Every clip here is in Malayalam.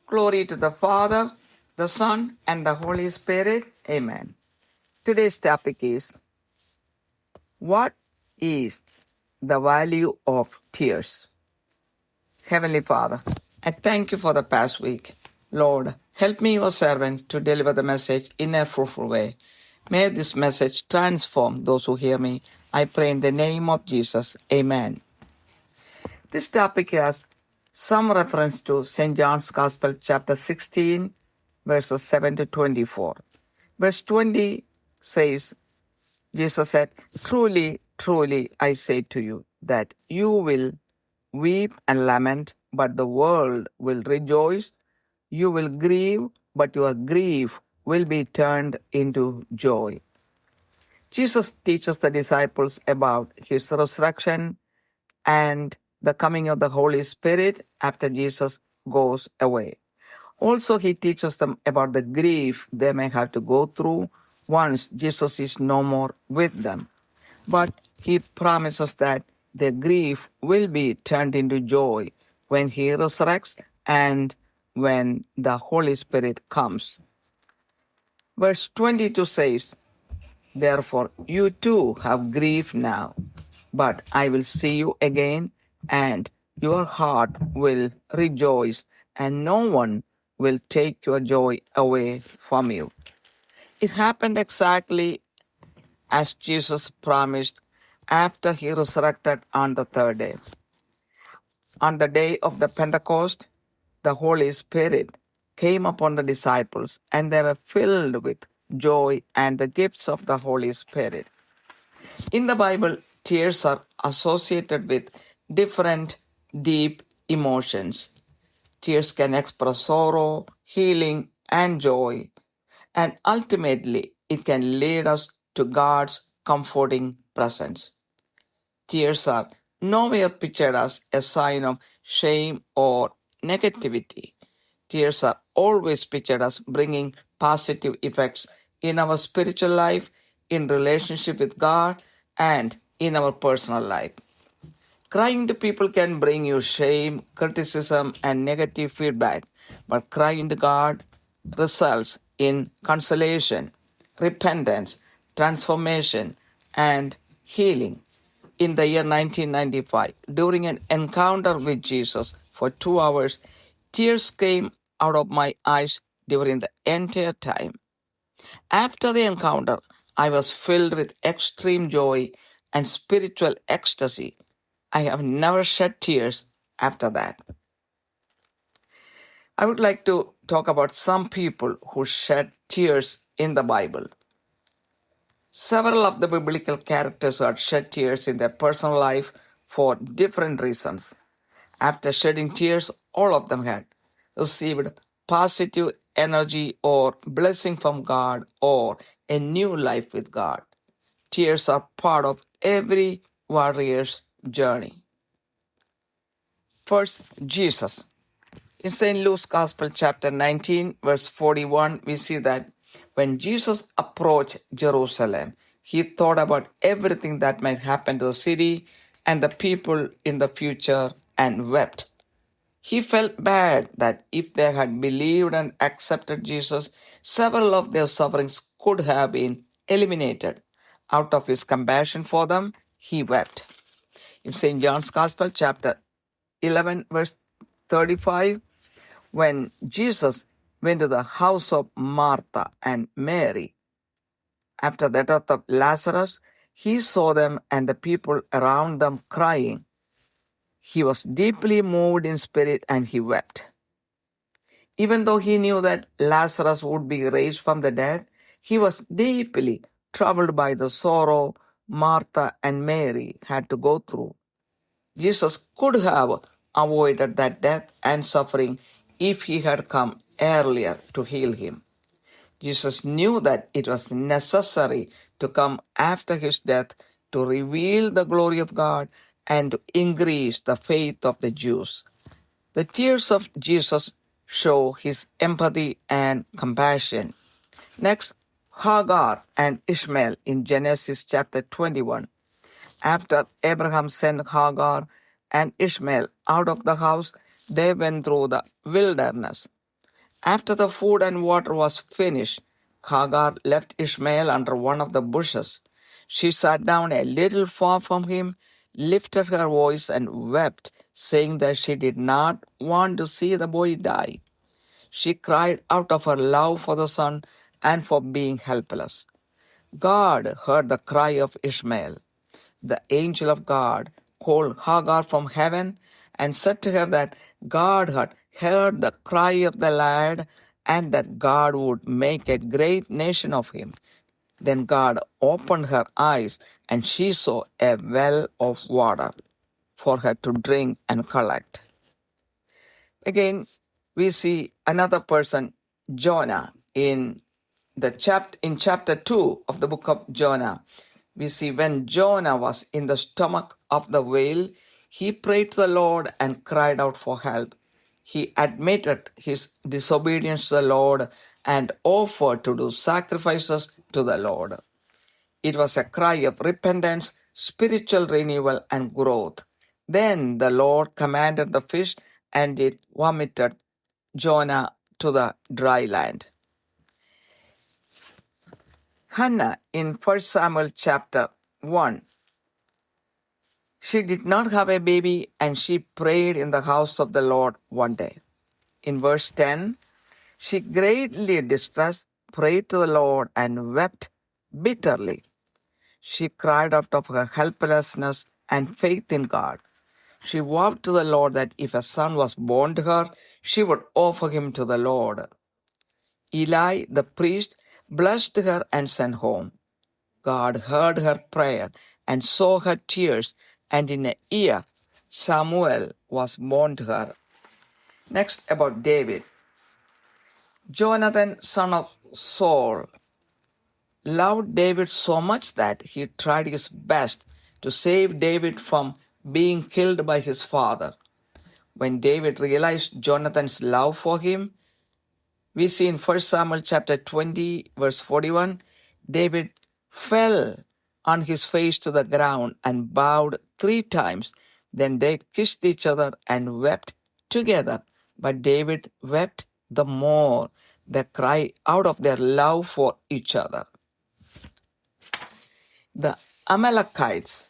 Glory to the Father, the Son, and the Holy Spirit. Amen. Today's topic is, what is the value of tears? Heavenly Father, I thank you for the past week. Lord, help me, your servant, to deliver the message in a fruitful way. May this message transform those who hear me. I pray in the name of Jesus. Amen. This topic has some reference to St. John's Gospel, chapter 16, verses 7 to 24. Verse 20 says, Jesus said, "Truly, truly, I say to you, that you will weep and lament, but the world will rejoice. You will grieve, but your grief will be turned into joy." Jesus teaches the disciples about his resurrection and the coming of the Holy Spirit after Jesus goes away. Also, he teaches them about the grief they may have to go through once Jesus is no more with them. But he promises that their grief will be turned into joy when he resurrects and when the Holy Spirit comes. Verse 22 says, "Therefore you too have grief now, but I will see you again, and your heart will rejoice, and no one will take your joy away from you." It happened exactly as Jesus promised after he resurrected on the third day. On the day of the Pentecost, the Holy Spirit came upon the disciples, and they were filled with joy and the gifts of the Holy Spirit. In the Bible, tears are associated with different deep emotions. Tears can express sorrow, healing, and joy, and ultimately it can lead us to God's comforting presence. Tears are nowhere pictured as a sign of shame or negativity. Tears are always pictured as bringing positive effects in our spiritual life, in relationship with God, and in our personal life. Crying to people can bring you shame, criticism, and negative feedback, but crying to God results in consolation, repentance, transformation, and healing. In the year 1995, during an encounter with Jesus for 2 hours, tears came out of my eyes during the entire time. After the encounter, I was filled with extreme joy and spiritual ecstasy. I have never shed tears after that. I would like to talk about some people who shed tears in the Bible. Several of the biblical characters had shed tears in their personal life for different reasons. After shedding tears, all of them had received positive energy or blessing from God or a new life with God. Tears are part of every warrior's journey. First, Jesus. In St. Luke's Gospel, chapter 19, verse 41, we see that when Jesus approached Jerusalem, he thought about everything that might happen to the city and the people in the future and wept. He felt bad that if they had believed and accepted Jesus, several of their sufferings could have been eliminated. Out of his compassion for them, he wept. In St. John's Gospel, chapter 11, verse 35, when Jesus went to the house of Martha and Mary, after the death of Lazarus, he saw them and the people around them crying. He was deeply moved in spirit and he wept. Even though he knew that Lazarus would be raised from the dead, he was deeply troubled by the sorrow Martha and Mary had to go through. Jesus could have avoided that death and suffering if he had come earlier to heal him. Jesus knew that it was necessary to come after his death to reveal the glory of God and to increase the faith of the Jews. The tears of Jesus show his empathy and compassion. Next, Hagar and Ishmael in Genesis chapter 21. After Abraham sent Hagar and Ishmael out of the house, they went through the wilderness. After the food and water was finished, Hagar left Ishmael under one of the bushes. She sat down a little far from him, lifted her voice, and wept, saying that she did not want to see the boy die. She cried out of her love for the son and for being helpless. God heard the cry of Ishmael. The angel of God called Hagar from heaven and said to her that God had heard the cry of the lad and that God would make a great nation of him. Then God opened her eyes and she saw a well of water for her to drink and collect. Again, we see another person, Jonah, in chapter 2 of the book of Jonah. We see when Jonah was in the stomach of the whale, he prayed to the Lord and cried out for help. He admitted his disobedience to the Lord and offered to do sacrifices to the Lord. It was a cry of repentance, spiritual renewal, and growth. Then the Lord commanded the fish, and it vomited Jonah to the dry land. Hannah in 1 Samuel chapter 1. She did not have a baby, and she prayed in the house of the Lord one day. In verse 10, she greatly distressed, prayed to the Lord, and wept bitterly. She cried out of her helplessness and faith in God. She vowed to the Lord that if a son was born to her, she would offer him to the Lord. Eli, the priest, blessed her and sent home. God heard her prayer and saw her tears, and in a year Samuel was born to her. Next, about David. Jonathan, son of Saul, loved David so much that he tried his best to save David from being killed by his father. When David realized Jonathan's love for him, we see in 1 Samuel chapter 20, verse 41, David fell on his face to the ground and bowed 3 times. Then they kissed each other and wept together. But David wept the more. They cried out of their love for each other. The Amalekites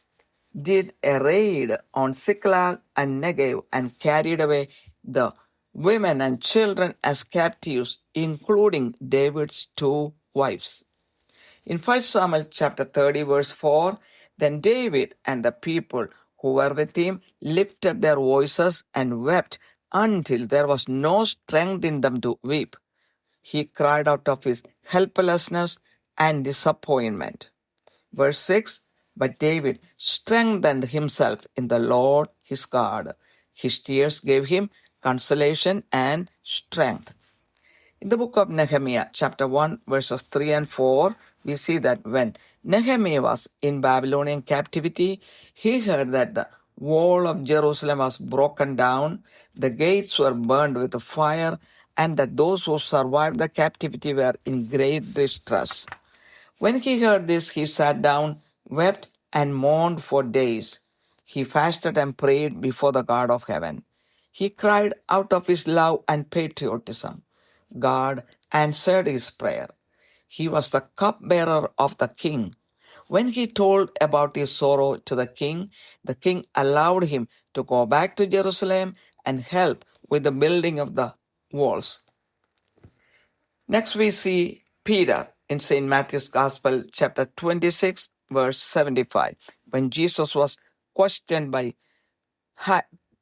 did a raid on Ziklag and Negev and carried away the women and children as captives, including David's 2 wives. In 1 Samuel chapter 30, verse 4, then David and the people who were with him lifted their voices and wept until there was no strength in them to weep. He cried out of his helplessness and disappointment. Verse 6, but David strengthened himself in the Lord his God. His tears gave him consolation and strength. In the book of Nehemiah, chapter 1, verses 3 and 4, we see that when Nehemiah was in Babylonian captivity, he heard that the wall of Jerusalem was broken down, the gates were burned with fire, and that those who survived the captivity were in great distress. When he heard this, he sat down, wept, and mourned for days. He fasted and prayed before the God of heaven. He cried out of his love and patriotism. God answered his prayer. He was the cupbearer of the king. When he told about his sorrow to the king allowed him to go back to Jerusalem and help with the building of the walls. Next we see Peter in St. Matthew's Gospel, chapter 26, verse 75. When Jesus was questioned by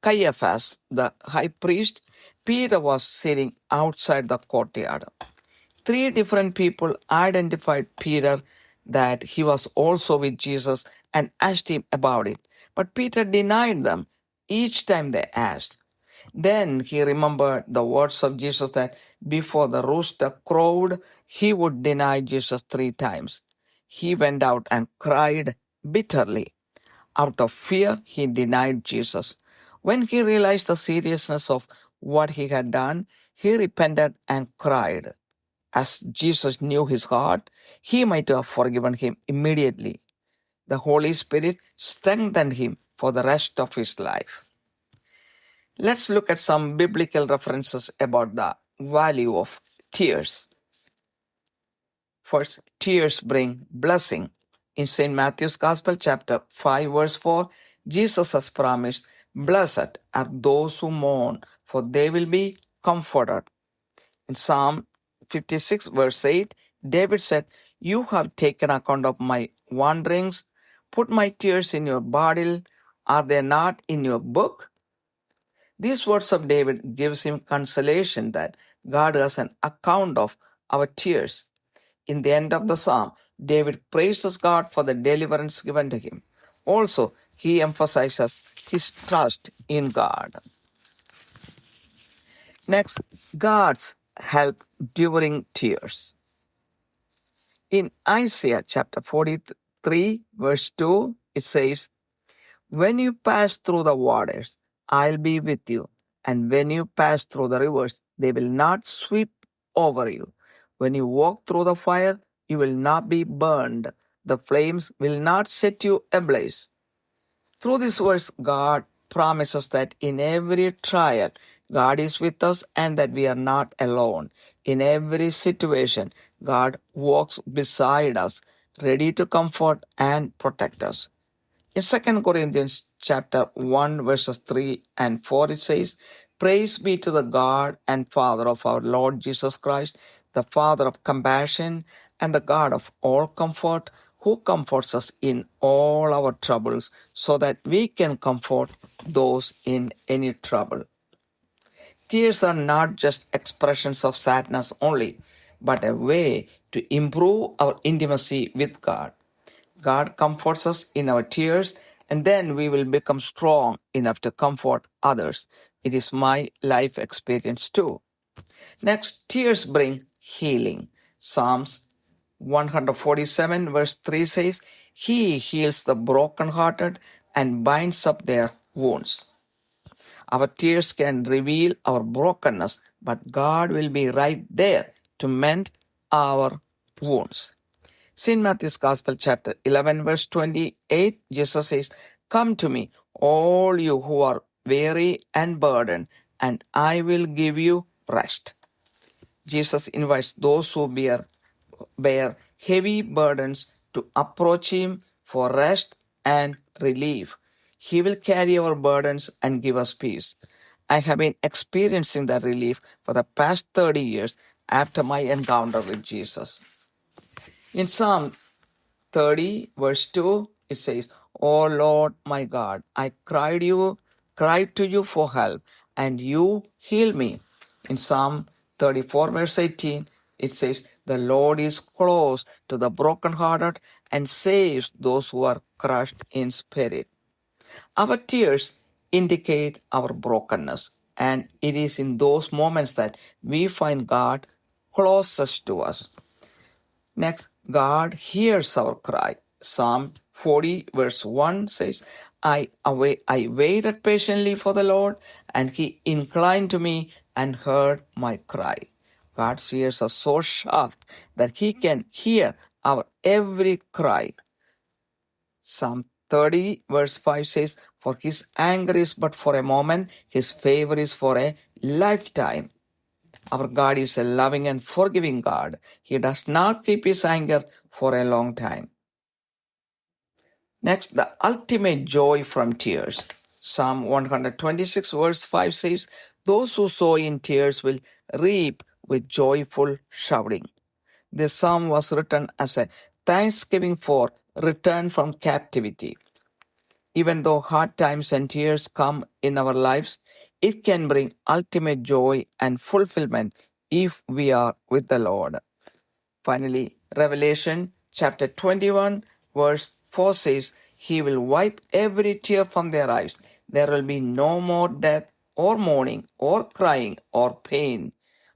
Caiaphas, the high priest, Peter was sitting outside the courtyard. 3 different people identified Peter that he was also with Jesus and asked him about it. But Peter denied them each time they asked. Then he remembered the words of Jesus that before the rooster crowed, he would deny Jesus 3 times. He went out and cried bitterly. Out of fear, he denied Jesus. When he realized the seriousness of what he had done, he repented and cried. As Jesus knew his heart, he might have forgiven him immediately. The Holy Spirit strengthened him for the rest of his life. Let's look at some biblical references about the value of tears. First, tears bring blessing. In St. Matthew's Gospel, chapter 5, verse 4, Jesus has promised, "Blessed are those who mourn, for they will be comforted." In Psalm 56, verse 8, David said, "You have taken account of my wanderings, put my tears in your bottle. Are they not in your book?" These words of David gives him consolation that God has an account of our tears. In the end of the psalm, David praises God for the deliverance given to him. Also, he emphasizes his trust in God. Next, God's help during tears. In Isaiah chapter 43, verse 2, it says, "When you pass through the waters, I'll be with you. And when you pass through the rivers, they will not sweep over you. When you walk through the fire, you will not be burned. The flames will not set you ablaze." Through this verse, God promises that in every trial, God is with us and that we are not alone. In every situation, God walks beside us, ready to comfort and protect us. In 2 Corinthians chapter 1, verses 3 and 4, it says, "Praise be to the God and Father of our Lord Jesus Christ, the Father of compassion and the God of all comfort, who comforts us in all our troubles, so that we can comfort those in any trouble." Tears are not just expressions of sadness only, but a way to improve our intimacy with God. God comforts us in our tears, and then we will become strong enough to comfort others. It is my life experience too. Next, tears bring healing. Psalms 147 verse 3 says, "He heals the brokenhearted and binds up their wounds." Our tears can reveal our brokenness, but God will be right there to mend our wounds. St. Matthew's Gospel, chapter 11, verse 28, Jesus says, "Come to me, all you who are weary and burdened, and I will give you rest." Jesus invites those who bear heavy burdens to approach Him for rest and relief. He will carry our burdens and give us peace. I have been experiencing that relief for the past 30 years after my encounter with Jesus. In Psalm 30, verse 2, it says, "O Lord my God, I cried to you for help, and you healed me." In Psalm 34, verse 18, it says, "The Lord is close to the brokenhearted and saves those who are crushed in spirit." Our tears indicate our brokenness, and it is in those moments that we find God closest to us. Next, God hears our cry. Psalm 40 verse 1 says, I waited patiently for the Lord, and He inclined to me and heard my cry." God's ears are so sharp that He can hear our every cry. Psalm 30 verse 5 says, "For His anger is but for a moment, His favor is for a lifetime." Our God is a loving and forgiving God. He does not keep His anger for a long time. Next, the ultimate joy from tears. Psalm 126 verse 5 says, "Those who sow in tears will reap with joyful shouting." This psalm was written as a thanksgiving for return from captivity. Even though hard times and tears come in our lives, it can bring ultimate joy and fulfillment if we are with the Lord. Finally, Revelation chapter 21, verse 4 says, "He will wipe every tear from their eyes. There will be no more death or mourning or crying or pain,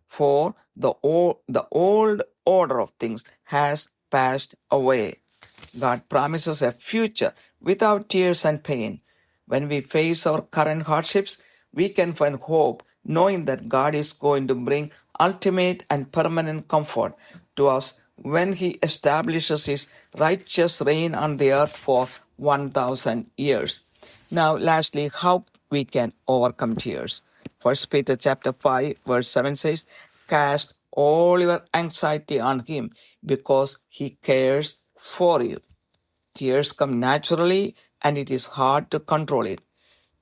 for the old order of things has passed away." God promises a future without tears and pain. When we face our current hardships, we can find hope knowing that God is going to bring ultimate and permanent comfort to us when He establishes His righteous reign on the earth for 1,000 years. Now, lastly, how we can overcome tears. 1 Peter chapter 5, verse 7 says, cast all your anxiety on Him because He cares for you. Tears come naturally and it is hard to control it.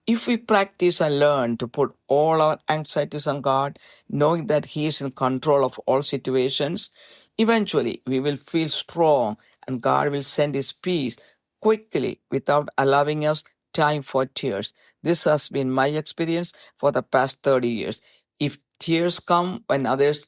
If we practice and learn to put all our anxieties on God, knowing that He is in control of all situations, eventually we will feel strong and God will send His peace quickly without allowing us time for tears. This has been my experience for the past 30 years. If tears come when others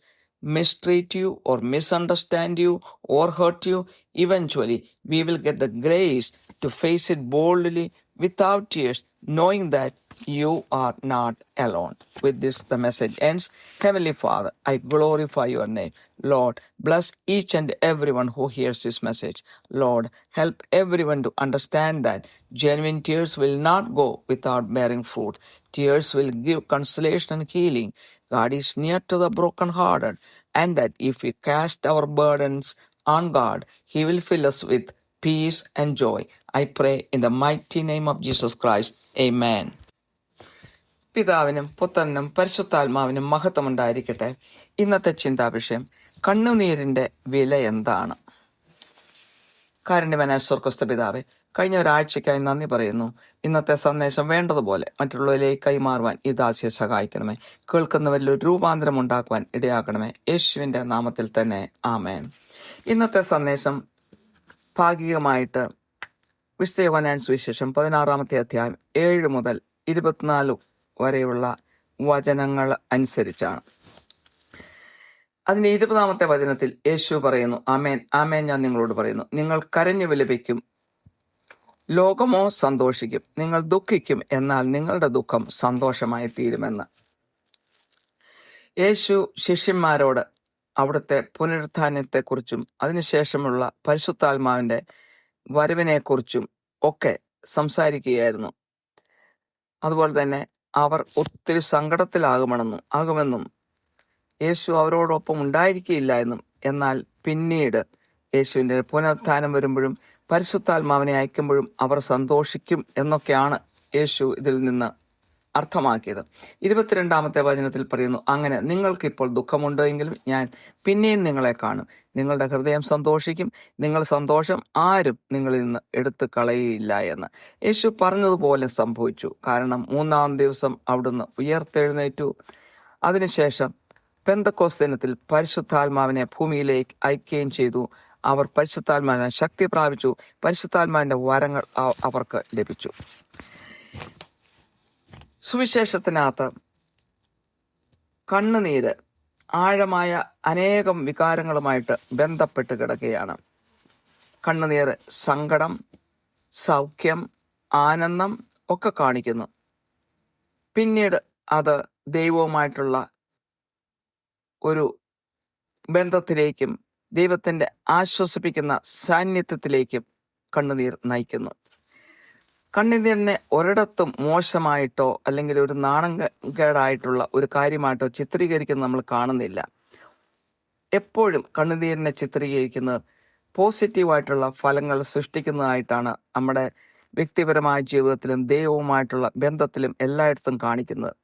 mistreat you or misunderstand you or hurt you, eventually we will get the grace to face it boldly without tears, knowing that you are not alone. With this, the message ends. Heavenly Father, I glorify your name. Lord, bless each and everyone who hears this message. Lord, help everyone to understand that genuine tears will not go without bearing fruit. Tears will give consolation and healing. God is near to the brokenhearted, and that if we cast our burdens on God, He will fill us with peace and joy. I pray in the mighty name of Jesus Christ. Amen. പിതാവിനും പുത്രനും പരിശുദ്ധാത്മാവിനും മഹത്വമുണ്ടായിരിക്കട്ടെ. ഇന്നത്തെ ചിന്താവിഷയം, കണ്ണുനീരിന്റെ വില എന്താണ്? കാരുണ്യവാനായ സ്വർഗ്ഗസ്ഥ പിതാവേ, കഴിഞ്ഞ ഒരാഴ്ചയ്ക്കായി നന്ദി പറയുന്നു. ഇന്നത്തെ സന്ദേശം വേണ്ടതുപോലെ മറ്റുള്ളവരിലേക്ക് കൈമാറുവാൻ ഈ ദാസിയെ സഹായിക്കണമേ. കേൾക്കുന്നവരിൽ ഒരു രൂപാന്തരം ഉണ്ടാക്കുവാൻ ഇടയാക്കണമേ. യേശുവിന്റെ നാമത്തിൽ തന്നെ ആമേൻ. ഇന്നത്തെ സന്ദേശം ഭാഗികമായിട്ട് വിശുദ്ധ യോഹന്നാൻ സുവിശേഷം 16-ാമത്തെ അധ്യായം 7 മുതൽ 24 വരെയുള്ള വചനങ്ങൾ അനുസരിച്ചാണ്. അതിന്റെ 20-ാമത്തെ വചനത്തിൽ യേശു പറയുന്നു, ആമേൻ ആമേൻ ഞാൻ നിങ്ങളോട് പറയുന്നു, നിങ്ങൾ കരഞ്ഞു വിലപിക്കും, ലോകമോ സന്തോഷിക്കും. നിങ്ങൾ ദുഃഖിക്കും, എന്നാൽ നിങ്ങളുടെ ദുഃഖം സന്തോഷമായി തീരുമെന്ന്. യേശു ശിഷ്യന്മാരോട് അവിടുത്തെ പുനരുത്ഥാനത്തെക്കുറിച്ചും അതിനുശേഷമുള്ള പരിശുദ്ധാത്മാവിന്റെ വരവിനെക്കുറിച്ചും ഒക്കെ സംസാരിക്കുകയായിരുന്നു. അതുപോലെ തന്നെ അവർ ഒത്തിരി സങ്കടത്തിലാകുമെന്നും യേശു അവരോടൊപ്പം ഉണ്ടായിരിക്കുകയില്ല എന്നും, എന്നാൽ പിന്നീട് യേശുവിന്റെ പുനരുത്ഥാനം വരുമ്പോഴും പരിശുദ്ധാത്മാവിനെ അയക്കുമ്പോഴും അവർ സന്തോഷിക്കും എന്നൊക്കെയാണ് യേശു ഇതിൽ നിന്ന് അർത്ഥമാക്കിയത്. 22-ാമത്തെ വചനത്തിൽ പറയുന്നു, അങ്ങനെ നിങ്ങൾക്കിപ്പോൾ ദുഃഖമുണ്ട് എങ്കിലും ഞാൻ പിന്നെയും നിങ്ങളെ കാണും, നിങ്ങളുടെ ഹൃദയം സന്തോഷിക്കും, നിങ്ങൾ സന്തോഷം ആരും നിങ്ങളിൽ നിന്ന് എടുത്തു കളയുകയില്ല എന്ന്. യേശു പറഞ്ഞതുപോലെ സംഭവിച്ചു. കാരണം 3-ാം ദിവസം അവിടുന്ന് ഉയർത്തെഴുന്നേറ്റു. അതിനുശേഷം പെന്തക്കോസ്ത് ദിനത്തിൽ പരിശുദ്ധാത്മാവിനെ ഭൂമിയിലേക്ക് അയക്കുകയും ചെയ്തു. അവർ പരിശുദ്ധാത്മാവിനെ ശക്തി പ്രാപിച്ചു. പരിശുദ്ധാത്മാവിന്റെ വരങ്ങൾ അവർക്ക് ലഭിച്ചു. സുവിശേഷത്തിനകത്ത് കണ്ണുനീര് ആഴമായ അനേകം വികാരങ്ങളുമായിട്ട് ബന്ധപ്പെട്ട് കിടക്കുകയാണ്. കണ്ണുനീര് സങ്കടം, സൗഖ്യം, ആനന്ദം ഒക്കെ കാണിക്കുന്നു. പിന്നീട് അത് ദൈവവുമായിട്ടുള്ള ഒരു ബന്ധത്തിലേക്കും ദൈവത്തിന്റെ ആശ്വസിപ്പിക്കുന്ന സാന്നിധ്യത്തിലേക്കും കണ്ണുനീർ നയിക്കുന്നു. കണ്ണുനീരിനെ ഒരിടത്തും മോശമായിട്ടോ അല്ലെങ്കിൽ ഒരു നാണംകേടായിട്ടുള്ള ഒരു കാര്യമായിട്ടോ ചിത്രീകരിക്കുന്നത് നമ്മൾ കാണുന്നില്ല. എപ്പോഴും കണ്ണുനീരിനെ ചിത്രീകരിക്കുന്നത് പോസിറ്റീവായിട്ടുള്ള ഫലങ്ങൾ സൃഷ്ടിക്കുന്നതായിട്ടാണ് നമ്മുടെ വ്യക്തിപരമായ ജീവിതത്തിലും ദൈവവുമായിട്ടുള്ള ബന്ധത്തിലും എല്ലായിടത്തും കാണിക്കുന്നത്.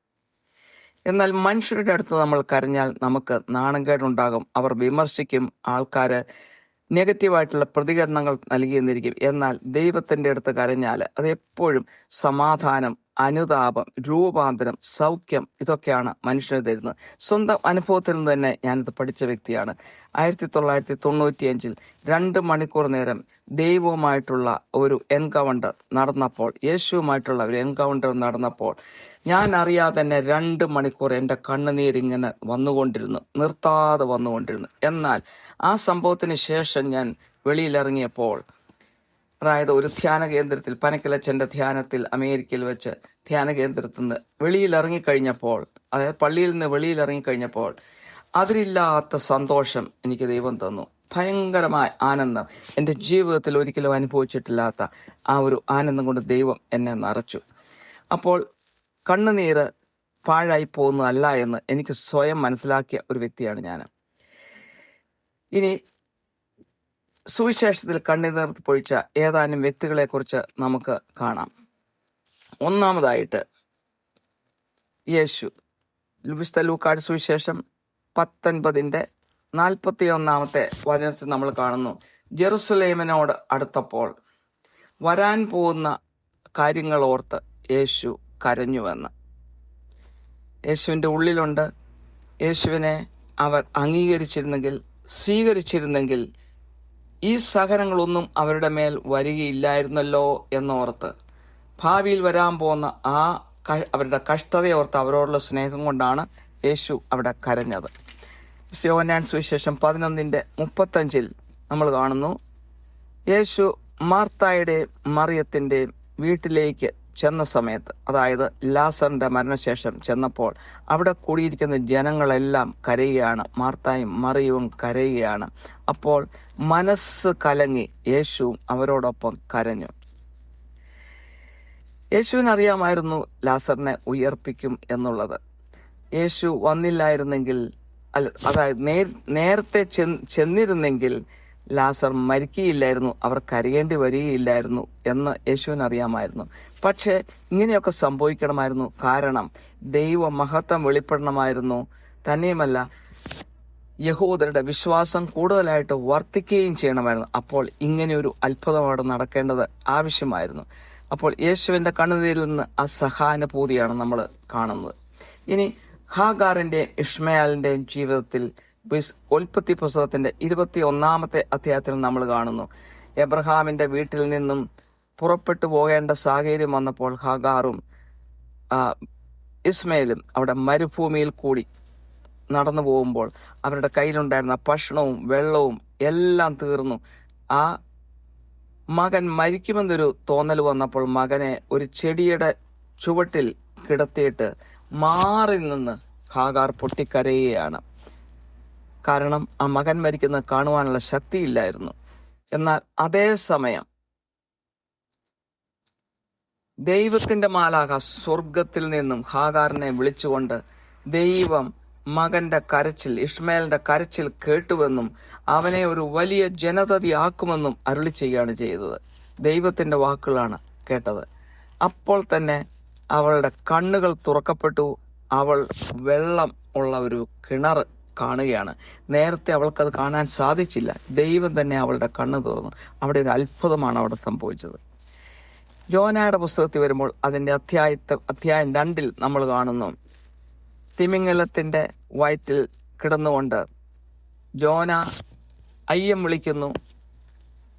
എന്നാൽ മനുഷ്യരുടെ അടുത്ത് നമ്മൾ കരഞ്ഞാൽ നമുക്ക് നാണംകേടുണ്ടാകും. അവർ വിമർശിക്കും, ആൾക്കാര് നെഗറ്റീവായിട്ടുള്ള പ്രതികരണങ്ങൾ നൽകിയെന്നിരിക്കും. എന്നാൽ ദൈവത്തിന്റെ അടുത്ത് കരഞ്ഞാൽ അത് എപ്പോഴും സമാധാനം, അനുതാപം, രൂപാന്തരം, സൗഖ്യം ഇതൊക്കെയാണ് മനുഷ്യന് തരുന്നത്. സ്വന്തം അനുഭവത്തിൽ നിന്ന് തന്നെ ഞാനിത് പഠിച്ച വ്യക്തിയാണ്. 1995 2 മണിക്കൂർ നേരം ദൈവവുമായിട്ടുള്ള ഒരു എൻകൗണ്ടർ നടന്നപ്പോൾ, യേശുവുമായിട്ടുള്ള ഒരു എൻകൗണ്ടർ നടന്നപ്പോൾ ഞാൻ അറിയാതെ തന്നെ 2 മണിക്കൂർ എൻ്റെ കണ്ണുനീരിങ്ങനെ വന്നുകൊണ്ടിരുന്നു, നിർത്താതെ വന്നുകൊണ്ടിരുന്നു. എന്നാൽ ആ സംഭവത്തിന് ശേഷം ഞാൻ വെളിയിലിറങ്ങിയപ്പോൾ, അതായത് ഒരു ധ്യാന കേന്ദ്രത്തിൽ, പനക്കലച്ചന്റെ ധ്യാനത്തിൽ അമേരിക്കയിൽ വെച്ച് ധ്യാന കേന്ദ്രത്തിൽ നിന്ന് വെളിയിലിറങ്ങിക്കഴിഞ്ഞപ്പോൾ, അതായത് പള്ളിയിൽ നിന്ന് വെളിയിലിറങ്ങിക്കഴിഞ്ഞപ്പോൾ അതിലില്ലാത്ത സന്തോഷം എനിക്ക് ദൈവം തന്നു. ഭയങ്കരമായ ആനന്ദം, എൻ്റെ ജീവിതത്തിൽ ഒരിക്കലും അനുഭവിച്ചിട്ടില്ലാത്ത ആ ഒരു ആനന്ദം കൊണ്ട് ദൈവം എന്നെ നിറച്ചു. അപ്പോൾ കണ്ണുനീര് പാഴായി പോകുന്നതല്ല എന്ന് എനിക്ക് സ്വയം മനസ്സിലാക്കിയ ഒരു വ്യക്തിയാണ് ഞാൻ. ഇനി സുവിശേഷത്തിൽ കണ്ണുനീർ പൊഴിച്ച ഏതാനും വ്യക്തികളെ കുറിച്ച് നമുക്ക് കാണാം. ഒന്നാമതായിട്ട് യേശു, വിശുദ്ധ ലൂക്കായുടെ സുവിശേഷം 19 നമ്മൾ കാണുന്നു, ജെറുസലേമിനോട് അടുത്തപ്പോൾ വരാൻ പോകുന്ന കാര്യങ്ങൾ ഓർത്ത് യേശു കരഞ്ഞുവെന്ന്. യേശുവിൻ്റെ ഉള്ളിലുണ്ട്. യേശുവിനെ അവർ അംഗീകരിച്ചിരുന്നെങ്കിൽ, സ്വീകരിച്ചിരുന്നെങ്കിൽ ഈ സഹനങ്ങളൊന്നും അവരുടെ മേൽ വരികയില്ലായിരുന്നല്ലോ എന്നോർത്ത്, ഭാവിയിൽ വരാൻ പോകുന്ന അവരുടെ കഷ്ടതയോർത്ത് അവരോടുള്ള സ്നേഹം കൊണ്ടാണ് യേശു അവിടെ കരഞ്ഞത്. യോഹന്നാൻ സുവിശേഷം 11:35 നമ്മൾ കാണുന്നു, യേശു മാർത്തായുടെയും മറിയത്തിൻ്റെയും വീട്ടിലേക്ക് ചെന്ന സമയത്ത്, അതായത് ലാസറിന്റെ മരണശേഷം ചെന്നപ്പോൾ അവിടെ കൂടിയിരിക്കുന്ന ജനങ്ങളെല്ലാം കരയുകയാണ്. മാർത്തായും മറിയവും കരയുകയാണ്. അപ്പോൾ മനസ്സ് കലങ്ങി യേശുവും അവരോടൊപ്പം കരഞ്ഞു. യേശുവിനറിയാമായിരുന്നു ലാസറിനെ ഉയർപ്പിക്കും എന്നുള്ളത്. യേശു വന്നില്ലായിരുന്നെങ്കിൽ, അതായത് നേരത്തെ ചെന്നിരുന്നെങ്കിൽ ലാസർ മരിക്കുകയില്ലായിരുന്നു, അവർ കരയേണ്ടി വരികയില്ലായിരുന്നു എന്ന് യേശുവിനറിയാമായിരുന്നു. പക്ഷേ ഇങ്ങനെയൊക്കെ സംഭവിക്കണമായിരുന്നു. കാരണം ദൈവ മഹത്വം വെളിപ്പെടണമായിരുന്നു. തന്നെയുമല്ല, യഹൂദരുടെ വിശ്വാസം കൂടുതലായിട്ട് വർദ്ധിക്കുകയും ചെയ്യണമായിരുന്നു. അപ്പോൾ ഇങ്ങനെയൊരു അത്ഭുതം അവിടെ നടക്കേണ്ടത് ആവശ്യമായിരുന്നു. അപ്പോൾ യേശുവിന്റെ കണ്ണുനീരിൽ നിന്ന് ആ സഹാനുഭൂതിയാണ് നമ്മൾ കാണുന്നത്. ഇനി ഹാഗാറിന്റെയും ഇഷ്മയാലിന്റെയും ജീവിതത്തിൽ ഉൽപ്പത്തി പുസ്തകത്തിന്റെ 21 അധ്യായത്തിൽ നമ്മൾ കാണുന്നു, എബ്രഹാമിന്റെ വീട്ടിൽ നിന്നും പുറപ്പെട്ടു പോകേണ്ട സാഹചര്യം വന്നപ്പോൾ ഹാഗാറും ഇസ്മയിലും അവിടെ മരുഭൂമിയിൽ കൂടി നടന്നു പോകുമ്പോൾ അവരുടെ കയ്യിലുണ്ടായിരുന്ന ഭക്ഷണവും വെള്ളവും എല്ലാം തീർന്നു. ആ മകൻ മരിക്കുമെന്നൊരു തോന്നൽ വന്നപ്പോൾ മകനെ ഒരു ചെടിയുടെ ചുവട്ടിൽ കിടത്തിയിട്ട് മാറി നിന്ന് ഹാഗാർ പൊട്ടിക്കരയുകയാണ്. കാരണം ആ മകൻ മരിക്കുന്നത് കാണുവാനുള്ള ശക്തിയില്ലായിരുന്നു. എന്നാൽ അതേസമയം ദൈവത്തിന്റെ മാലാഖ സ്വർഗത്തിൽ നിന്നും ഹാഗാറിനെ വിളിച്ചുകൊണ്ട് ദൈവം മകന്റെ കരച്ചിൽ, ഇഷ്മയേലിന്റെ കരച്ചിൽ കേട്ടുവെന്നും അവനെ ഒരു വലിയ ജനതയാക്കുമെന്നും അരുളി ചെയ്യുകയാണ് ചെയ്തത്. ദൈവത്തിന്റെ വാക്കുകളാണ് കേട്ടത്. അപ്പോൾ തന്നെ അവളുടെ കണ്ണുകൾ തുറക്കപ്പെട്ടു. അവൾ വെള്ളം ഉള്ള ഒരു കിണർ കാണുകയാണ്. നേരത്തെ അവൾക്കത് കാണാൻ സാധിച്ചില്ല. ദൈവം തന്നെ അവളുടെ കണ്ണ് തുറന്നു. അവിടെ ഒരു അത്ഭുതമാണ് അവിടെ സംഭവിച്ചത്. യോനയുടെ പുസ്തകത്തിൽ വരുമ്പോൾ അതിന്റെ അധ്യായം 2 നമ്മൾ കാണുന്നു, തിമിംഗലത്തിന്റെ വയറ്റിൽ കിടന്നുകൊണ്ട് ജോന അയ്യം വിളിക്കുന്നു,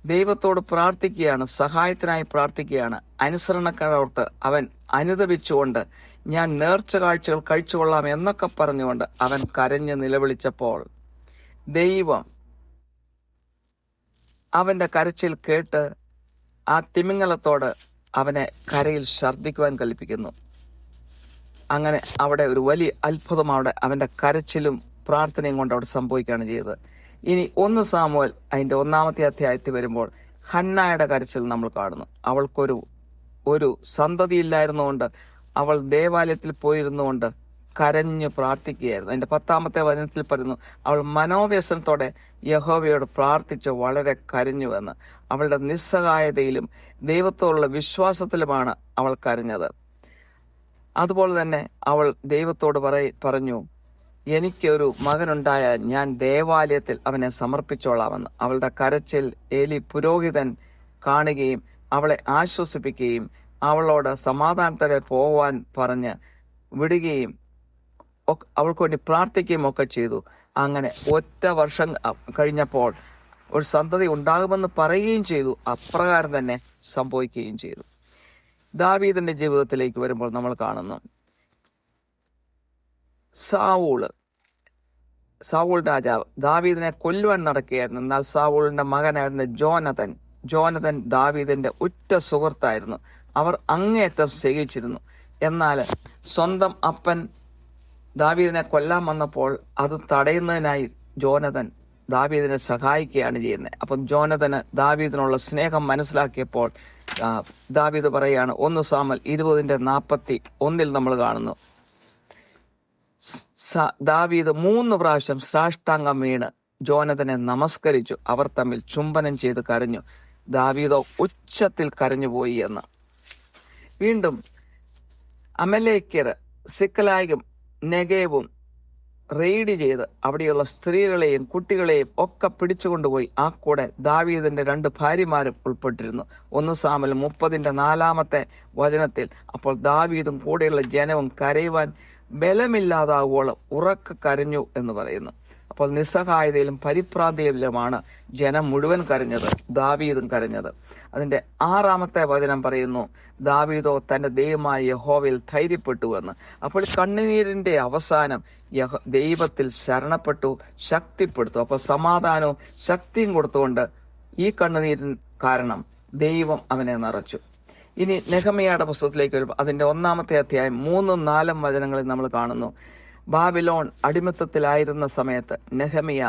ദൈവത്തോട് പ്രാർത്ഥിക്കുകയാണ്, സഹായത്തിനായി പ്രാർത്ഥിക്കുകയാണ്. അനുസരണക്കാരോർത്ത് അവൻ അനുതപിച്ചുകൊണ്ട് ഞാൻ നേർച്ച കാഴ്ചകൾ കഴിച്ചുകൊള്ളാം എന്നൊക്കെ പറഞ്ഞുകൊണ്ട് അവൻ കരഞ്ഞ് നിലവിളിച്ചപ്പോൾ ദൈവം അവന്റെ കരച്ചിൽ കേട്ട് ആ തിമിംഗലത്തോട് അവനെ കരയിൽ ഛർദ്ദിക്കുവാൻ കൽപ്പിക്കുന്നു. അങ്ങനെ അവിടെ ഒരു വലിയ അത്ഭുതം അവിടെ അവന്റെ കരച്ചിലും പ്രാർത്ഥനയും കൊണ്ട് അവിടെ സംഭവിക്കുകയാണ് ചെയ്തത്. ഇനി 1 സാമുവേൽ അതിന്റെ 1 അധ്യായത്തിൽ വരുമ്പോൾ ഹന്നായുടെ കരച്ചിൽ നമ്മൾ കാണുന്നു. അവൾക്കൊരു സന്തതിയില്ലായിരുന്നുകൊണ്ട് അവൾ ദേവാലയത്തിൽ പോയിരുന്നുകൊണ്ട് കരഞ്ഞു പ്രാർത്ഥിക്കുകയായിരുന്നു. അതിന്റെ 10 വചനത്തിൽ പറയുന്നു, അവൾ മനോവ്യസനത്തോടെ യഹോവയോട് പ്രാർത്ഥിച്ച് വളരെ കരഞ്ഞുവെന്ന്. അവളുടെ നിസ്സഹായതയിലും ദൈവത്തോടുള്ള വിശ്വാസത്തിലുമാണ് അവൾ കരഞ്ഞത്. അതുപോലെ തന്നെ അവൾ ദൈവത്തോട് പറഞ്ഞു, എനിക്കൊരു മകനുണ്ടായാൽ ഞാൻ ദേവാലയത്തിൽ അവനെ സമർപ്പിച്ചോളാമെന്ന്. അവളുടെ കരച്ചിൽ ഏലി പുരോഹിതൻ കാണുകയും അവളെ ആശ്വസിപ്പിക്കുകയും അവളോട് സമാധാനത്തോടെ പോവാൻ പറഞ്ഞ് വിടുകയും അവൾക്ക് വേണ്ടി പ്രാർത്ഥിക്കുകയും ഒക്കെ ചെയ്തു. അങ്ങനെ 1 വർഷം കഴിഞ്ഞപ്പോൾ ഒരു സന്തതി ഉണ്ടാകുമെന്ന് പറയുകയും ചെയ്തു. അപ്രകാരം തന്നെ സംഭവിക്കുകയും ചെയ്തു. ദാവീദിന്റെ ജീവിതത്തിലേക്ക് വരുമ്പോൾ നമ്മൾ കാണുന്നു, സാവൂൾ രാജാവ് ദാവീദിനെ കൊല്ലുവാൻ നടക്കുകയായിരുന്നു. എന്നാൽ സാവൂളിന്റെ മകനായിരുന്ന ജോനതൻ ദാവീദിന്റെ ഉറ്റ സുഹൃത്തായിരുന്നു. അവർ അങ്ങേയറ്റം സ്നേഹിച്ചിരുന്നു. എന്നാൽ സ്വന്തം അപ്പൻ ദാവീദിനെ കൊല്ലാൻ വന്നപ്പോൾ അത് തടയുന്നതിനായി ജോനതൻ ദാവീദിനെ സഹായിക്കുകയാണ് ചെയ്യുന്നത്. അപ്പം ജോനതന് ദാവീദിനുള്ള സ്നേഹം മനസ്സിലാക്കിയപ്പോൾ ദാവീദ് പറയുകയാണ്, 1 സാമുവേൽ 20:41 നമ്മൾ കാണുന്നു, ദാവീദ് 3 പ്രാവശ്യം സാഷ്ടാംഗം വീണ് ജോനതനെ നമസ്കരിച്ചു. അവർ തമ്മിൽ ചുംബനം ചെയ്ത് കരഞ്ഞു. ദാവീദോ ഉച്ചത്തിൽ കരഞ്ഞുപോയി എന്ന്. വീണ്ടും അമലേക്യർ സിക്കലായും നെഗേവും റെയ്ഡ് ചെയ്ത് അവിടെയുള്ള സ്ത്രീകളെയും കുട്ടികളെയും ഒക്കെ പിടിച്ചുകൊണ്ടുപോയി. ആ കൂടെ ദാവീദിന്റെ 2 ഭാര്യമാരും ഉൾപ്പെട്ടിരുന്നു. 1 സാമുവേൽ 30:4 അപ്പോൾ ദാവീദും കൂടെയുള്ള ജനവും കരയുവാൻ ബലമില്ലാതാവുവോളം ഉറക്കെ കരഞ്ഞു എന്ന് പറയുന്നു. അപ്പോൾ നിസ്സഹായതയിലും പരിഭ്രാന്തിയിലുമാണ് ജനം മുഴുവൻ കരഞ്ഞത്, ദാവീദും കരഞ്ഞത്. അതിന്റെ 6 പറയുന്നു, ദാവീദോ തന്റെ ദൈവമായ യഹോവയിൽ ധൈര്യപ്പെട്ടുവെന്ന്. അപ്പോൾ കണ്ണുനീരിന്റെ അവസാനം ദൈവത്തിൽ ശരണപ്പെട്ടു, ശക്തിപ്പെടുത്തു. അപ്പോൾ സമാധാനവും ശക്തിയും കൊടുത്തുകൊണ്ട് ഈ കണ്ണുനീരിൻ കാരണം ദൈവം അവനെ നിറച്ചു. ഇനി നെഹമ്യായുടെ പുസ്തകത്തിലേക്ക് വരുമ്പോൾ അതിന്റെ 1-ാമത്തെ അധ്യായം 3-4 നമ്മൾ കാണുന്നു. ബാബിലോൺ അടിമത്തത്തിലായിരുന്ന സമയത്ത് നെഹമ്യ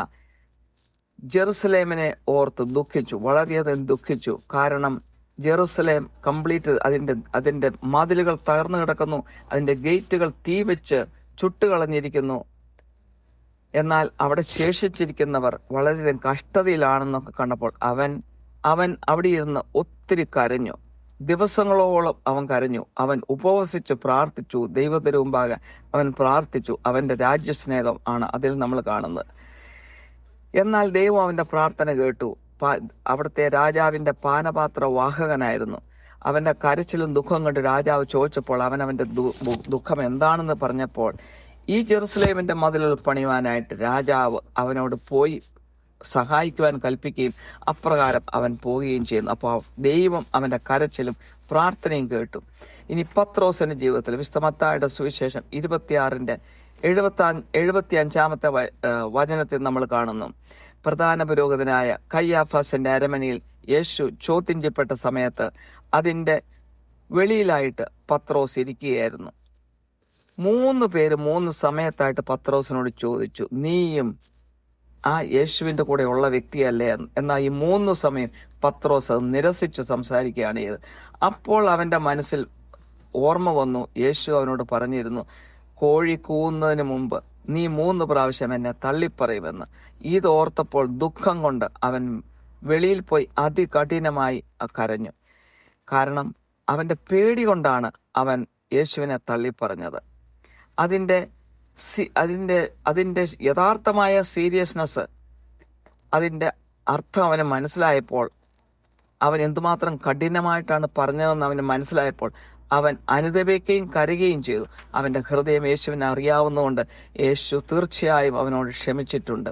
ജെറുസലേമിനെ ഓർത്ത് ദുഃഖിച്ചു, വളരെയധികം ദുഃഖിച്ചു. കാരണം ജെറുസലേം കംപ്ലീറ്റ് അതിന്റെ മതിലുകൾ തകർന്നു കിടക്കുന്നു, അതിന്റെ ഗേറ്റുകൾ തീ വെച്ച് ചുട്ടുകളഞ്ഞിരിക്കുന്നു. എന്നാൽ അവിടെ ശേഷിച്ചിരിക്കുന്നവർ വളരെയധികം കഷ്ടതയിലാണെന്നൊക്കെ കണ്ടപ്പോൾ അവൻ അവിടെ ഇരുന്ന് ഒത്തിരി കരഞ്ഞു. ദിവസങ്ങളോളം അവൻ കരഞ്ഞു. അവൻ ഉപവസിച്ച് പ്രാർത്ഥിച്ചു, ദൈവത്തിന് മുമ്പാകെ അവൻ പ്രാർത്ഥിച്ചു. അവന്റെ രാജ്യസ്നേഹം ആണ് അതിൽ നമ്മൾ കാണുന്നത്. എന്നാൽ ദൈവം അവന്റെ പ്രാർത്ഥന കേട്ടു. അവിടുത്തെ രാജാവിന്റെ പാനപാത്ര വാഹകനായിരുന്നു. അവന്റെ കരച്ചിലും ദുഃഖം കണ്ട് രാജാവ് ചോദിച്ചപ്പോൾ അവന്റെ ദുഃഖം എന്താണെന്ന് പറഞ്ഞപ്പോൾ ഈ ജെറുസലേമിന്റെ മതിലുകൾ പണിയുവാനായിട്ട് രാജാവ് അവനോട് പോയി സഹായിക്കുവാൻ കൽപ്പിക്കുകയും അപ്രകാരം അവൻ പോവുകയും ചെയ്യുന്നു. അപ്പോൾ ദൈവം അവന്റെ കരച്ചിലും പ്രാർത്ഥനയും കേട്ടു. ഇനി പത്രോസിന്റെ ജീവിതത്തിൽ വിശുദ്ധ മത്തായിയുടെ സുവിശേഷം 26-75 നമ്മൾ കാണുന്നു. പ്രധാന പുരോഹിതനായ കയ്യാഫാസിന്റെ അരമനയിൽ യേശു ചോദ്യം ചെയ്യപ്പെട്ട സമയത്ത് അതിന്റെ വെളിയിലായിട്ട് പത്രോസ് ഇരിക്കുകയായിരുന്നു. 3 പേര് 3 സമയത്തായിട്ട് പത്രോസിനോട് ചോദിച്ചു, നീയും ആ യേശുവിന്റെ കൂടെ ഉള്ള വ്യക്തിയല്ലേ? എന്നാൽ ഈ 3 സമയം പത്രോസ് നിരസിച്ച് സംസാരിക്കുകയാണ് ചെയ്തത്. അപ്പോൾ അവന്റെ മനസ്സിൽ ഓർമ്മ വന്നു, യേശു അവനോട് പറഞ്ഞിരുന്നു, കോഴി കൂവുന്നതിന് മുമ്പ് നീ 3 പ്രാവശ്യം എന്നെ തള്ളിപ്പറയുമെന്ന്. ഇത് ഓർത്തപ്പോൾ ദുഃഖം കൊണ്ട് അവൻ വെളിയിൽ പോയി അതികഠിനമായി കരഞ്ഞു. കാരണം അവന്റെ പേടി കൊണ്ടാണ് അവൻ യേശുവിനെ തള്ളിപ്പറഞ്ഞത്. അതിന്റെ യഥാർത്ഥമായ സീരിയസ്നെസ്, അതിന്റെ അർത്ഥം അവന് മനസ്സിലായപ്പോൾ, അവൻ എന്തുമാത്രം കഠിനമായിട്ടാണ് പറഞ്ഞതെന്ന് അവന് മനസ്സിലായപ്പോൾ അവൻ അനുതപിക്കുകയും കരയുകയും ചെയ്തു. അവന്റെ ഹൃദയം യേശുവിനെ അറിയാവുന്നതുകൊണ്ട് യേശു തീർച്ചയായും അവനോട് ക്ഷമിച്ചിട്ടുണ്ട്.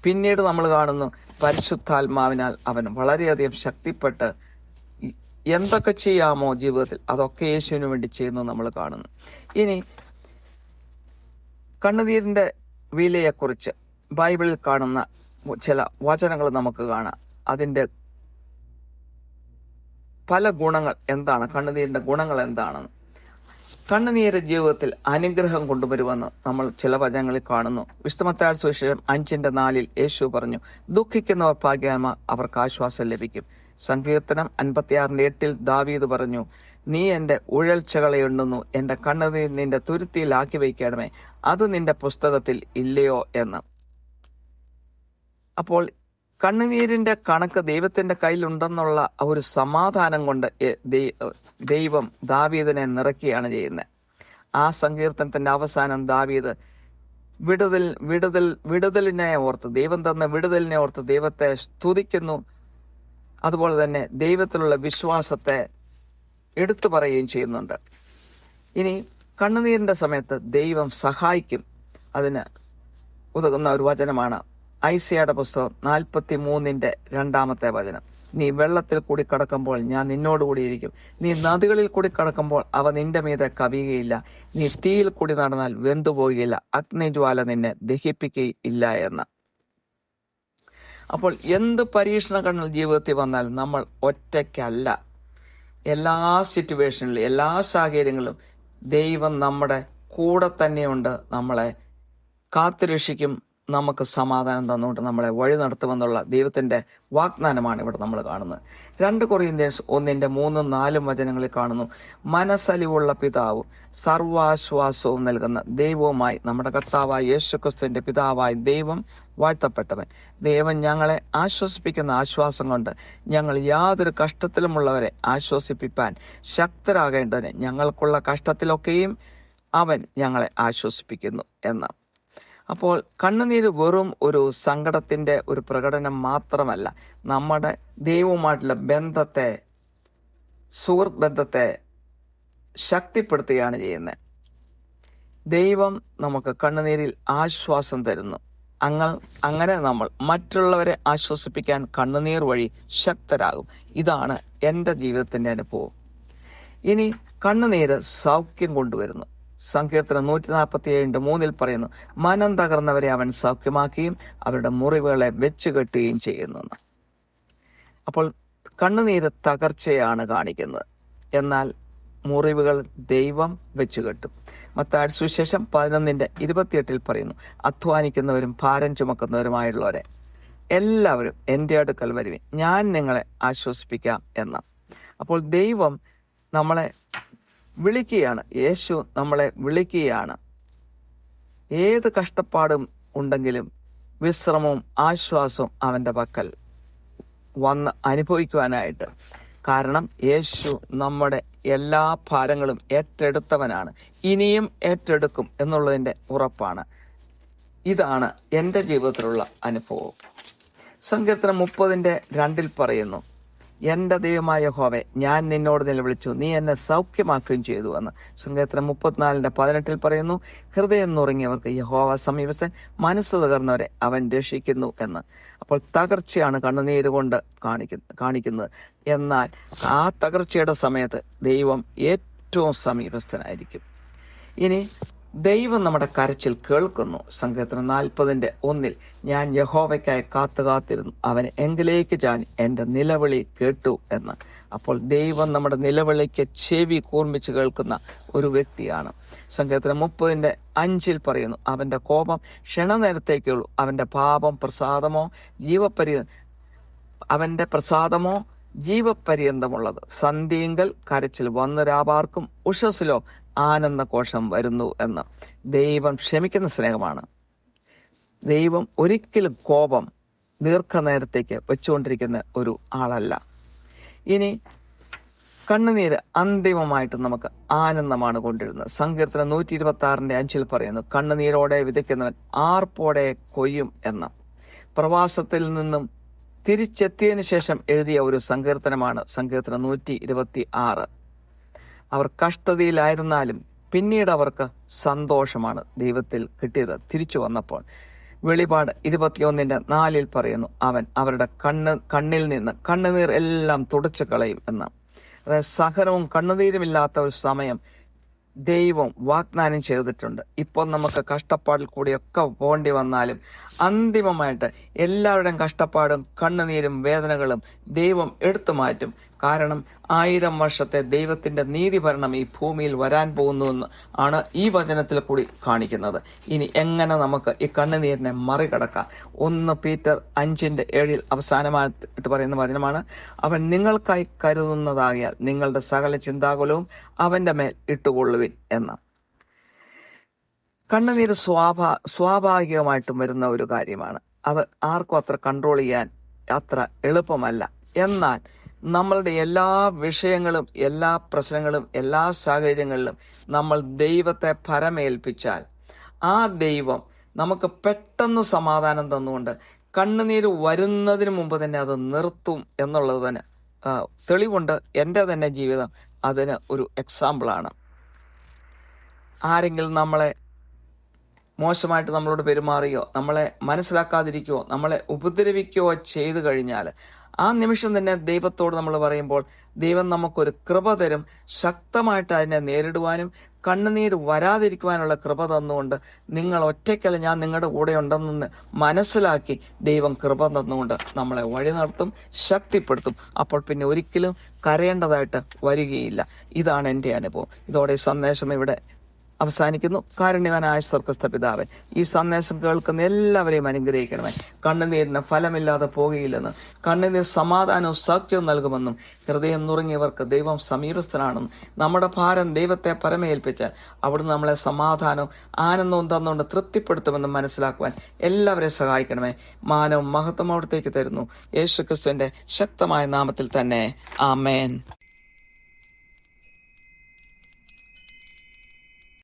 പിന്നീട് നമ്മൾ കാണുന്നു, പരിശുദ്ധാത്മാവിനാൽ അവൻ വളരെയധികം ശക്തിപ്പെട്ട് എന്തൊക്കെ ചെയ്യാമോ ജീവിതത്തിൽ അതൊക്കെ യേശുവിന് വേണ്ടി ചെയ്യുന്നു നമ്മൾ കാണുന്നു. ഇനി കണ്ണുനീരിന്റെ വിലയെക്കുറിച്ച് ബൈബിളിൽ കാണുന്ന ചില വചനങ്ങൾ നമുക്ക് കാണാം. അതിന്റെ പല ഗുണങ്ങൾ എന്താണ്, കണ്ണുനീരിന്റെ ഗുണങ്ങൾ എന്താണെന്ന്. കണ്ണുനീര് ജീവിതത്തിൽ അനുഗ്രഹം കൊണ്ടുവരുമെന്ന് നമ്മൾ ചില വചനങ്ങളിൽ കാണുന്നു. വിശുദ്ധ മത്തായിയുടെ സുവിശേഷം 5:4 യേശു പറഞ്ഞു, ദുഃഖിക്കുന്നവർ ഭാഗ്യവാന്മാർ, അവർക്ക് ആശ്വാസം ലഭിക്കും. സങ്കീർത്തനം 56:8 ദാവീദ് പറഞ്ഞു, നീ എന്റെ ഉഴൽച്ചകളെ എണ്ണുന്നു, എന്റെ കണ്ണുനീർ നിന്റെ തുരുത്തിയിലാക്കി വയ്ക്കണമേ, അത് നിന്റെ പുസ്തകത്തിൽ ഇല്ലയോ എന്ന്. അപ്പോൾ കണ്ണുനീരിന്റെ കണക്ക് ദൈവത്തിന്റെ കയ്യിലുണ്ടെന്നുള്ള ഒരു സമാധാനം കൊണ്ട് ദൈവം ദാവീദിനെ നിറയ്ക്കുകയാണ് ചെയ്യുന്നത്. ആ സങ്കീർത്തനത്തിന്റെ അവസാനം ദാവീദ് വിടുതലിനെ ഓർത്ത്, ദൈവം തന്ന വിടുതലിനെ ഓർത്ത് ദൈവത്തെ സ്തുതിക്കുന്നു. അതുപോലെ തന്നെ ദൈവത്തിലുള്ള വിശ്വാസത്തെ എടുത്തു പറയുകയും ചെയ്യുന്നുണ്ട്. ഇനി കണ്ണുനീരിന്റെ സമയത്ത് ദൈവം സഹായിക്കും. അതിന് ഉതകുന്ന ഒരു വചനമാണ് ഐസയുടെ പുസ്തകം 43:2 നീ വെള്ളത്തിൽ കൂടി കടക്കുമ്പോൾ ഞാൻ നിന്നോടുകൂടി ഇരിക്കും, നീ നദികളിൽ കൂടി കടക്കുമ്പോൾ അവ നിന്റെ മീതെ കവിയുകയില്ല, നീ തീയിൽ കൂടി നടന്നാൽ വെന്തുപോകുകയില്ല, അഗ്നിജ്വാല നിന്നെ ദഹിപ്പിക്കുകയില്ല എന്ന്. അപ്പോൾ എന്ത് പരീക്ഷണങ്ങൾ ജീവിതത്തിൽ വന്നാൽ നമ്മൾ ഒറ്റയ്ക്കല്ല. എല്ലാ സിറ്റുവേഷനിലും എല്ലാ സാഹചര്യങ്ങളിലും ദൈവം നമ്മുടെ കൂടെ തന്നെയുണ്ട്, നമ്മളെ കാത്തുരക്ഷിക്കും, നമുക്ക് സമാധാനം തന്നുകൊണ്ട് നമ്മളെ വഴി നടത്തുമെന്നുള്ള ദൈവത്തിന്റെ വാഗ്ദാനമാണ് ഇവിടെ നമ്മൾ കാണുന്നത്. 2 കൊറിന്ത്യൻസ് 1:3-4 വചനങ്ങളിൽ കാണുന്നു, മനസ്സലിവുള്ള പിതാവും സർവാശ്വാസവും നൽകുന്ന ദൈവവുമായി നമ്മുടെ കർത്താവായ യേശുക്രിസ്തുവിന്റെ പിതാവായ ദൈവം വാഴ്ത്തപ്പെട്ടവൻ. ദൈവം ഞങ്ങളെ ആശ്വസിപ്പിക്കുന്ന ആശ്വാസം കൊണ്ട് ഞങ്ങൾ യാതൊരു കഷ്ടത്തിലുമുള്ളവരെ ആശ്വസിപ്പിപ്പാൻ ശക്തരാകേണ്ടതിന് ഞങ്ങൾക്കുള്ള കഷ്ടത്തിലൊക്കെയും അവൻ ഞങ്ങളെ ആശ്വസിപ്പിക്കുന്നു എന്ന്. അപ്പോൾ കണ്ണുനീര് വെറും ഒരു സങ്കടത്തിന്റെ ഒരു പ്രകടനം മാത്രമല്ല, നമ്മുടെ ദൈവവുമായിട്ടുള്ള ബന്ധത്തെ, സുഹൃത്ത് ബന്ധത്തെ ശക്തിപ്പെടുത്തുകയാണ് ചെയ്യുന്നത്. ദൈവം നമുക്ക് കണ്ണുനീരിൽ ആശ്വാസം തരുന്നു. അങ്ങനെ നമ്മൾ മറ്റുള്ളവരെ ആശ്വസിപ്പിക്കാൻ കണ്ണുനീർ വഴി ശക്തരാകും. ഇതാണ് എൻ്റെ ജീവിതത്തിന്റെ അനുഭവം. ഇനി കണ്ണുനീര് സൗഖ്യം കൊണ്ടുവരുന്നു. സങ്കീർത്തനം 147:3 പറയുന്നു, മനം തകർന്നവരെ അവൻ സൗഖ്യമാക്കുകയും അവരുടെ മുറിവുകളെ വെച്ചുകെട്ടുകയും ചെയ്യുന്നു. അപ്പോൾ കണ്ണുനീര് തകർച്ചയാണ് കാണിക്കുന്നത്, എന്നാൽ മുറിവുകൾ ദൈവം വെച്ചുകെട്ടും. മത്തായി സുവിശേഷം 11:28 പറയുന്നു, അധ്വാനിക്കുന്നവരും ഭാരം ചുമക്കുന്നവരുമായുള്ളവരെ എല്ലാവരും എൻ്റെ അടുക്കൽ വരുവിൻ, ഞാൻ നിങ്ങളെ ആശ്വസിപ്പിക്കാം എന്ന്. അപ്പോൾ ദൈവം നമ്മളെ വിളിക്കുകയാണ്, യേശു നമ്മളെ വിളിക്കുകയാണ്. ഏത് കഷ്ടപ്പാടും ഉണ്ടെങ്കിലും വിശ്രമവും ആശ്വാസവും അവൻ്റെ പക്കൽ വന്ന് അനുഭവിക്കുവാനായിട്ട്. കാരണം യേശു നമ്മുടെ എല്ലാ ഭാരങ്ങളും ഏറ്റെടുത്തവനാണ്, ഇനിയും ഏറ്റെടുക്കും എന്നുള്ളതിൻ്റെ ഉറപ്പാണ്. ഇതാണ് എൻ്റെ ജീവിതത്തിലുള്ള അനുഭവം. സങ്കീർത്തനം 30:2 പറയുന്നു, എൻ്റെ ദൈവമായ യഹോവേ, ഞാൻ നിന്നോട് നിലവിളിച്ചു, നീ എന്നെ സൗഖ്യമാക്കുകയും ചെയ്തു എന്ന്. സങ്കീർത്തനം 34:18 പറയുന്നു, ഹൃദയം നുറുങ്ങിയവർക്ക് യഹോവ സമീപസ്ഥൻ, മനസ്സ് തകർന്നവരെ അവൻ രക്ഷിക്കുന്നു എന്ന്. അപ്പോൾ തകർച്ചയാണ് കണ്ണുനീര് കൊണ്ട് കാണിക്കുന്നത്. എന്നാൽ ആ തകർച്ചയുടെ സമയത്ത് ദൈവം ഏറ്റവും സമീപസ്ഥനായിരിക്കും. ഇനി ദൈവം നമ്മുടെ കരച്ചിൽ കേൾക്കുന്നു. സങ്കീർത്തനം 40:1 ഞാൻ യഹോവയ്ക്കായി കാത്തിരുന്നു, അവന് എങ്കിലേക്ക് ഞാൻ എൻ്റെ നിലവിളി കേട്ടു എന്ന്. അപ്പോൾ ദൈവം നമ്മുടെ നിലവിളിക്ക് ചെവി കൂർമ്മിച്ച് കേൾക്കുന്ന ഒരു വ്യക്തിയാണ്. സങ്കീർത്തനം 30:5 പറയുന്നു, അവന്റെ കോപം ക്ഷണനേരത്തേക്കുള്ളൂ, അവന്റെ പ്രസാദമോ ജീവപര്യന്തമുള്ളത്. സന്ധ്യങ്കൽ കരച്ചിൽ വന്നു രാപാർക്കും, ഉഷസ്സിലോ ആനന്ദഘോഷം വരുന്നു എന്ന്. ദൈവം ക്ഷമിക്കുന്ന സ്നേഹമാണ്. ദൈവം ഒരിക്കലും കോപം ദീർഘനേരത്തേക്ക് വെച്ചുകൊണ്ടിരിക്കുന്ന ഒരു ആളല്ല. ഇനി കണ്ണുനീര് അന്തിമമായിട്ട് നമുക്ക് ആനന്ദമാണ് കൊണ്ടിരുന്നത്. സങ്കീർത്തനം 126:5 പറയുന്നു, കണ്ണുനീരോടെ വിതയ്ക്കുന്നവൻ ആർപ്പോടെ കൊയ്യും എന്ന്. പ്രവാസത്തിൽ നിന്നും തിരിച്ചെത്തിയതിനു ശേഷം എഴുതിയ ഒരു സങ്കീർത്തനമാണ് സങ്കീർത്തനം 126. അവർ കഷ്ടതയിലായിരുന്നാലും പിന്നീട് അവർക്ക് സന്തോഷമാണ് ദൈവത്തിൽ കിട്ടിയത് തിരിച്ചു വന്നപ്പോൾ. വെളിപാട് 21:4 പറയുന്നു, അവൻ അവരുടെ കണ്ണിൽ നിന്ന് കണ്ണുനീർ എല്ലാം തുടച്ചു കളയും എന്ന്. അതായത് സഹനവും കണ്ണുനീരുമില്ലാത്ത ഒരു സമയം ദൈവം വാഗ്ദാനം ചെയ്തിട്ടുണ്ട്. ഇപ്പോൾ നമുക്ക് കഷ്ടപ്പാടിൽ കൂടിയൊക്കെ പോകേണ്ടി വന്നാലും അന്തിമമായിട്ട് എല്ലാവരുടെയും കഷ്ടപ്പാടും കണ്ണുനീരും വേദനകളും ദൈവം എടുത്തു മാറ്റും. കാരണം 1000 വർഷത്തെ ദൈവത്തിന്റെ നീതിഭരണം ഈ ഭൂമിയിൽ വരാൻ പോകുന്നുവെന്ന് ആണ് ഈ വചനത്തിൽ കൂടി കാണിക്കുന്നത്. ഇനി എങ്ങനെ നമുക്ക് ഈ കണ്ണുനീരിനെ മറികടക്കാം? 1 പീറ്റർ 5:7 അവസാനമായിട്ട് പറയുന്ന വചനമാണ്, അവൻ നിങ്ങൾക്കായി കരുതുന്നതാകിയാൽ നിങ്ങളുടെ സകല ചിന്താകുലവും അവന്റെ മേൽ ഇട്ടുകൊള്ളുവിൻ എന്ന്. കണ്ണുനീര് സ്വാഭാവികമായിട്ടും വരുന്ന ഒരു കാര്യമാണ്. അത് ആർക്കും അത്ര കൺട്രോൾ ചെയ്യാൻ അത്ര എളുപ്പമല്ല. എന്നാൽ നമ്മളുടെ എല്ലാ വിഷയങ്ങളും, എല്ലാ പ്രശ്നങ്ങളും, എല്ലാ സാഹചര്യങ്ങളിലും നമ്മൾ ദൈവത്തെ ഭരമേൽപ്പിച്ചാൽ ആ ദൈവം നമുക്ക് പെട്ടെന്ന് സമാധാനം തന്നുകൊണ്ട് കണ്ണുനീര് വരുന്നതിന് മുമ്പ് തന്നെ അത് നിർത്തും എന്നുള്ളത് തന്നെ തെളിവുണ്ട്. എൻ്റെ തന്നെ ജീവിതം അതിന് ഒരു എക്സാമ്പിളാണ്. ആരെങ്കിലും നമ്മളെ മോശമായിട്ട് നമ്മളോട് പെരുമാറുകയോ നമ്മളെ മനസ്സിലാക്കാതിരിക്കുകയോ നമ്മളെ ഉപദ്രവിക്കുകയോ ചെയ്തു കഴിഞ്ഞാൽ ആ നിമിഷം തന്നെ ദൈവത്തോട് നമ്മൾ പറയുമ്പോൾ ദൈവം നമുക്കൊരു കൃപ തരും. ശക്തമായിട്ട് അതിനെ നേരിടുവാനും കണ്ണുനീര് വരാതിരിക്കുവാനുള്ള കൃപ തന്നുകൊണ്ട്, നിങ്ങൾ ഒറ്റയ്ക്കല്ല, ഞാൻ നിങ്ങളുടെ കൂടെ ഉണ്ടെന്ന് മനസ്സിലാക്കി ദൈവം കൃപ തന്നുകൊണ്ട് നമ്മളെ വഴി നടത്തും, ശക്തിപ്പെടുത്തും. അപ്പോൾ പിന്നെ ഒരിക്കലും കരയേണ്ടതായിട്ട് വരികയില്ല. ഇതാണ് എൻ്റെ അനുഭവം. ഇതോടെ സന്ദേശം ഇവിടെ അവസാനിക്കുന്നു. കാരുണ്യവാനായ സ്വർഗ്ഗസ്ഥ പിതാവേ, ഈ സന്ദേശം കേൾക്കുന്ന എല്ലാവരെയും അനുഗ്രഹിക്കണമേ. കണ്ണുനീരിന് ഫലമില്ലാതെ പോകുകയില്ലെന്ന്, കണ്ണുനീർ സമാധാനവും സൗഖ്യവും നൽകുമെന്നും, ഹൃദയം നുറുങ്ങിയവർക്ക് ദൈവം സമീപസ്ഥനാണെന്നും, നമ്മുടെ ഭാരം ദൈവത്തെ പരമേൽപ്പിച്ചാൽ അവിടുന്ന് നമ്മളെ സമാധാനവും ആനന്ദവും തന്നുകൊണ്ട് തൃപ്തിപ്പെടുത്തുമെന്നും മനസ്സിലാക്കുവാൻ എല്ലാവരെയും സഹായിക്കണമേ. മാനവും മഹത്വം അവിടത്തേക്ക് തരുന്നു. യേശുക്രിസ്തുവിന്റെ ശക്തമായ നാമത്തിൽ തന്നെ. ആമേൻ.